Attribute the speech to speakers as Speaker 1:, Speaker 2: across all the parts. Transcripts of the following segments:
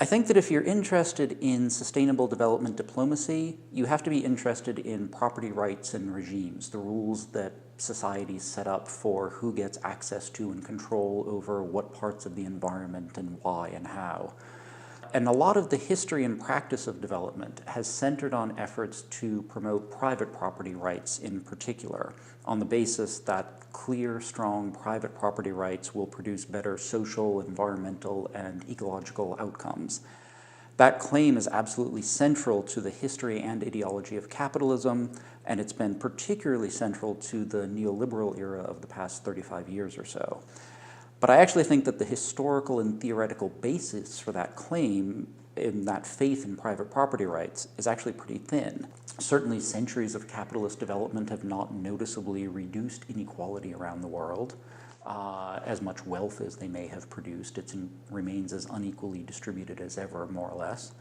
Speaker 1: I think that if you're interested in sustainable development diplomacy, you have to be interested in property rights and regimes, the rules that societies set up for who gets access to and control over what parts of the environment and why and how. And a lot of the history and practice of development has centered on efforts to promote private property rights in particular, on the basis that clear, strong private property rights will produce better social, environmental, and ecological outcomes. That claim is absolutely central to the history and ideology of capitalism, and it's been particularly central to the neoliberal era of the past 35 years or so. But I actually think that the historical and theoretical basis for that claim, in that faith in private property rights, is actually pretty thin. Certainly centuries of capitalist development have not noticeably reduced inequality around the world. As much wealth as they may have produced, it remains as unequally distributed as ever, more or less.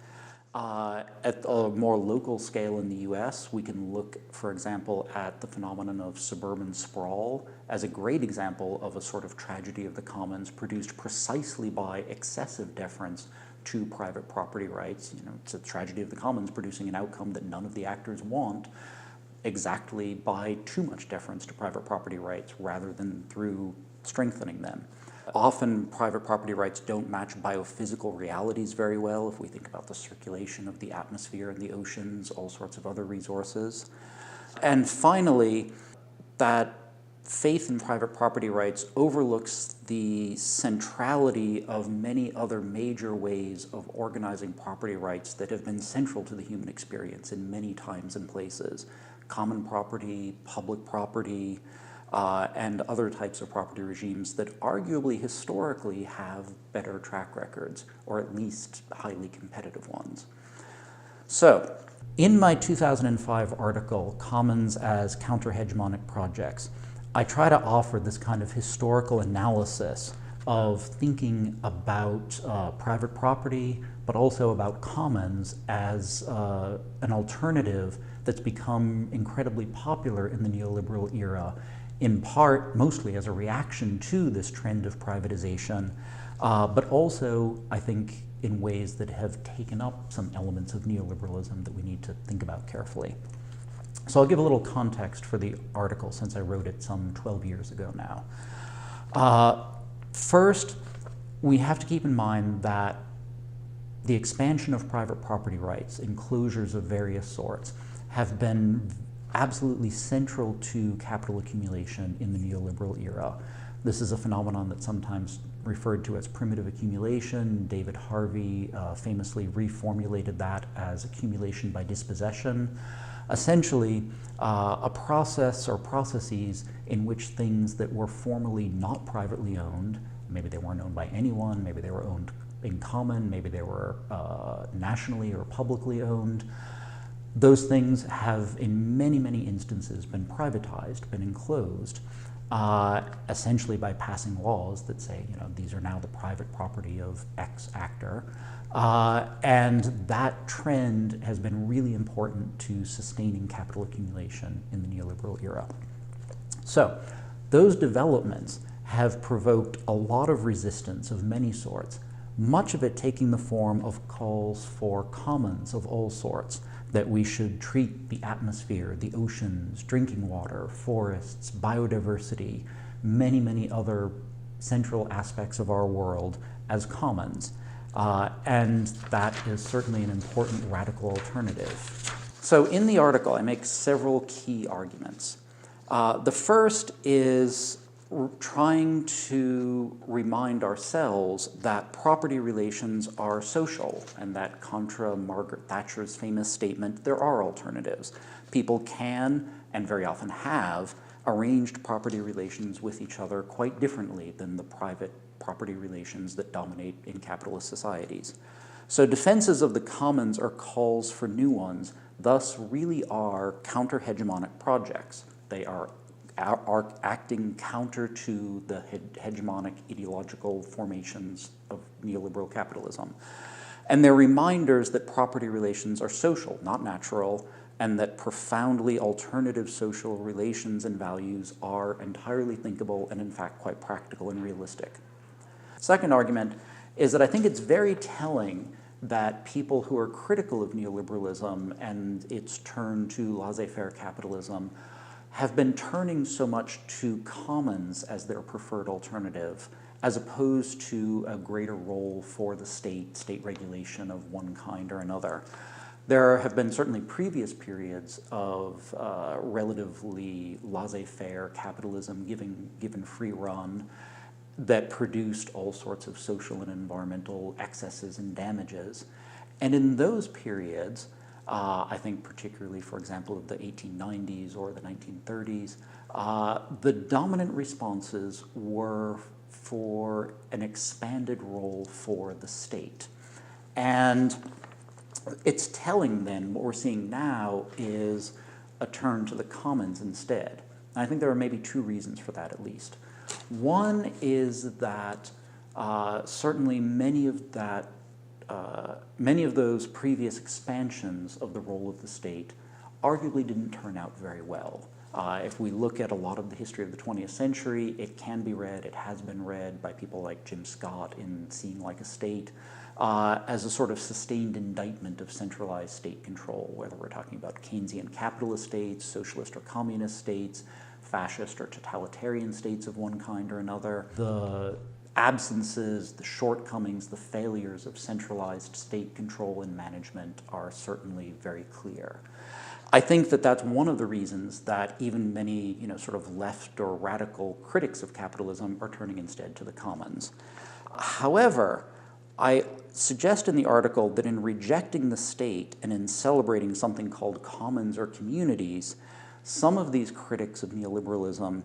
Speaker 1: At a more local scale in the US, we can look, for example, at the phenomenon of suburban sprawl as a great example of a sort of tragedy of the commons produced precisely by excessive deference to private property rights. You know, it's a tragedy of the commons producing an outcome that none of the actors want exactly by too much deference to private property rights rather than through strengthening them. Often private property rights don't match biophysical realities very well if we think about the circulation of the atmosphere and the oceans, all sorts of other resources. And finally, that faith in private property rights overlooks the centrality of many other major ways of organizing property rights that have been central to the human experience in many times and places. Common property, public property, and other types of property regimes that arguably historically have better track records, or at least highly competitive ones. So, in my 2005 article, Commons as Counter-Hegemonic Projects, I try to offer this kind of historical analysis of thinking about private property, but also about commons as an alternative that's become incredibly popular in the neoliberal era, in part, mostly as a reaction to this trend of privatization, but also, I think, in ways that have taken up some elements of neoliberalism that we need to think about carefully. So I'll give a little context for the article since I wrote it some 12 years ago now. First, we have to keep in mind that the expansion of private property rights, enclosures of various sorts, have been absolutely central to capital accumulation in the neoliberal era. This is a phenomenon that's sometimes referred to as primitive accumulation. David Harvey famously reformulated that as accumulation by dispossession. Essentially, a process or processes in which things that were formerly not privately owned, maybe they weren't owned by anyone, maybe they were owned in common, maybe they were nationally or publicly owned, those things have in many, many instances been privatized, been enclosed, essentially by passing laws that say, you know, these are now the private property of X actor. And that trend has been really important to sustaining capital accumulation in the neoliberal era. So those developments have provoked a lot of resistance of many sorts, much of it taking the form of calls for commons of all sorts, that we should treat the atmosphere, the oceans, drinking water, forests, biodiversity, many, many other central aspects of our world as commons. And that is certainly an important radical alternative. So in the article, I make several key arguments. The first is trying to remind ourselves that property relations are social, and that contra Margaret Thatcher's famous statement, there are alternatives. People can, and very often have, arranged property relations with each other quite differently than the private property relations that dominate in capitalist societies. So defenses of the commons are calls for new ones, thus really are counter-hegemonic projects. They are acting counter to the hegemonic ideological formations of neoliberal capitalism. And they're reminders that property relations are social, not natural, and that profoundly alternative social relations and values are entirely thinkable and in fact quite practical and realistic. Second argument is that I think it's very telling that people who are critical of neoliberalism and its turn to laissez-faire capitalism have been turning so much to commons as their preferred alternative, as opposed to a greater role for the state regulation of one kind or another. There have been certainly previous periods of relatively laissez-faire capitalism given free run that produced all sorts of social and environmental excesses and damages. And in those periods, I think particularly, for example, of the 1890s or the 1930s, the dominant responses were for an expanded role for the state. And it's telling then, what we're seeing now is a turn to the commons instead. And I think there are maybe two reasons for that at least. One is that certainly many of those previous expansions of the role of the state arguably didn't turn out very well. If we look at a lot of the history of the 20th century, it can be read, it has been read by people like Jim Scott in Seeing Like a State, as a sort of sustained indictment of centralized state control, whether we're talking about Keynesian capitalist states, socialist or communist states, fascist or totalitarian states of one kind or another. The absences, the shortcomings, the failures of centralized state control and management are certainly very clear. I think that that's one of the reasons that even many, sort of left or radical critics of capitalism are turning instead to the commons. However, I suggest in the article that in rejecting the state and in celebrating something called commons or communities, some of these critics of neoliberalism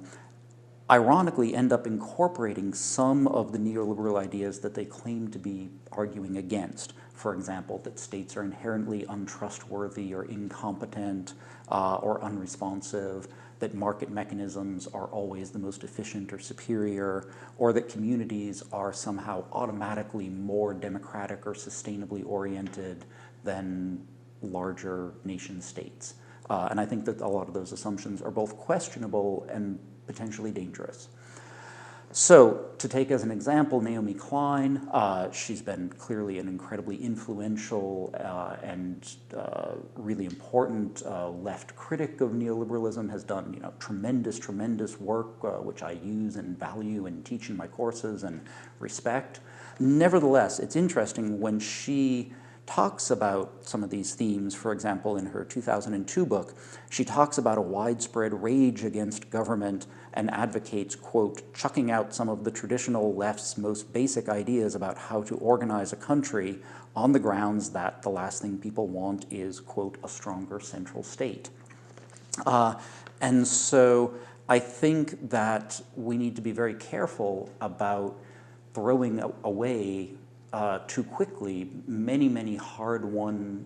Speaker 1: ironically end up incorporating some of the neoliberal ideas that they claim to be arguing against. For example, that states are inherently untrustworthy or incompetent or unresponsive, that market mechanisms are always the most efficient or superior, or that communities are somehow automatically more democratic or sustainably oriented than larger nation states. And I think that a lot of those assumptions are both questionable and potentially dangerous. So, to take as an example, Naomi Klein, she's been clearly an incredibly influential and really important left critic of neoliberalism, has done tremendous work, which I use and value and teach in my courses and respect. Nevertheless, it's interesting when she talks about some of these themes. For example, in her 2002 book, she talks about a widespread rage against government and advocates, quote, chucking out some of the traditional left's most basic ideas about how to organize a country on the grounds that the last thing people want is, quote, a stronger central state. And so I think that we need to be very careful about throwing away too quickly many hard-won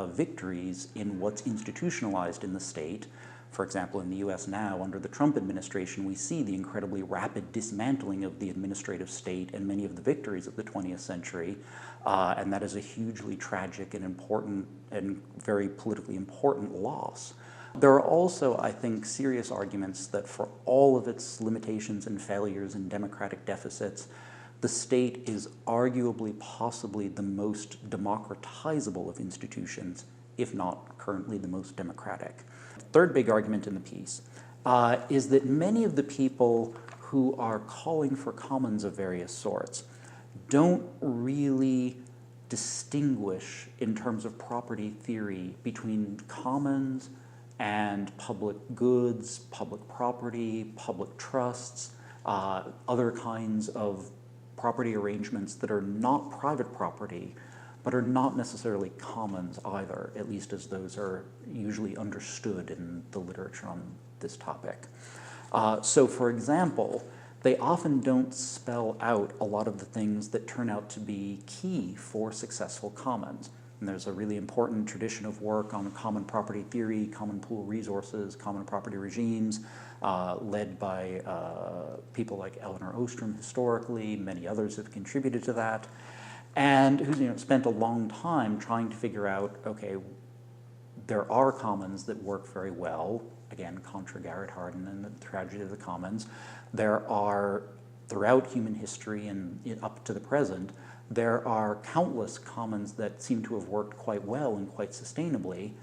Speaker 1: victories in what's institutionalized in the state. For example, in the US now, under the Trump administration, we see the incredibly rapid dismantling of the administrative state and many of the victories of the 20th century, and that is a hugely tragic and important and very politically important loss. There are also, I think, serious arguments that for all of its limitations and failures and democratic deficits, the state is arguably possibly the most democratizable of institutions, if not currently the most democratic. Third big argument in the piece is that many of the people who are calling for commons of various sorts don't really distinguish in terms of property theory between commons and public goods, public property, public trusts, other kinds of property arrangements that are not private property, but are not necessarily commons either, at least as those are usually understood in the literature on this topic. So for example, they often don't spell out a lot of the things that turn out to be key for successful commons. And there's a really important tradition of work on common property theory, common pool resources, common property regimes, led by people like Elinor Ostrom historically. Many others have contributed to that, and who's spent a long time trying to figure out, okay, there are commons that work very well, again, contra Garrett Hardin and the tragedy of the commons. There are throughout human history and up to the present, there are countless commons that seem to have worked quite well and quite sustainably.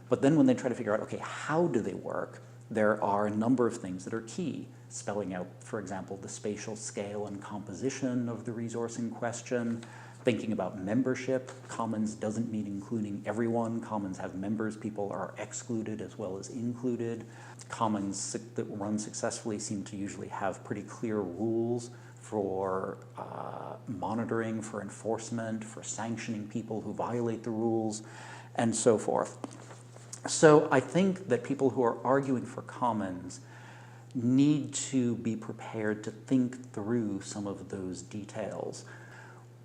Speaker 1: But then when they try to figure out, okay, how do they work, there are a number of things that are key, spelling out, for example, the spatial scale and composition of the resource in question, thinking about membership. Commons doesn't mean including everyone. Commons have members. People are excluded as well as included. Commons that run successfully seem to usually have pretty clear rules for monitoring, for enforcement, for sanctioning people who violate the rules, and so forth. So I think that people who are arguing for commons need to be prepared to think through some of those details.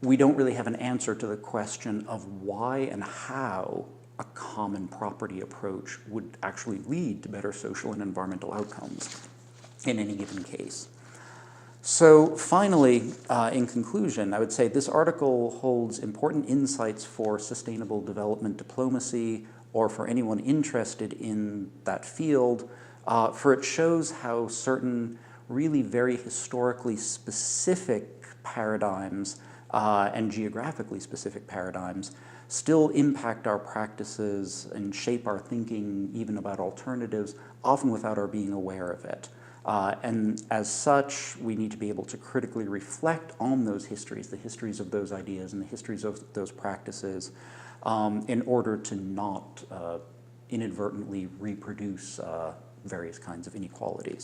Speaker 1: We don't really have an answer to the question of why and how a common property approach would actually lead to better social and environmental outcomes in any given case. So finally, in conclusion, I would say this article holds important insights for sustainable development diplomacy, or for anyone interested in that field, for it shows how certain really very historically specific paradigms and geographically specific paradigms still impact our practices and shape our thinking even about alternatives, often without our being aware of it. And as such, we need to be able to critically reflect on those histories, the histories of those ideas and the histories of those practices, in order to not inadvertently reproduce various kinds of inequalities.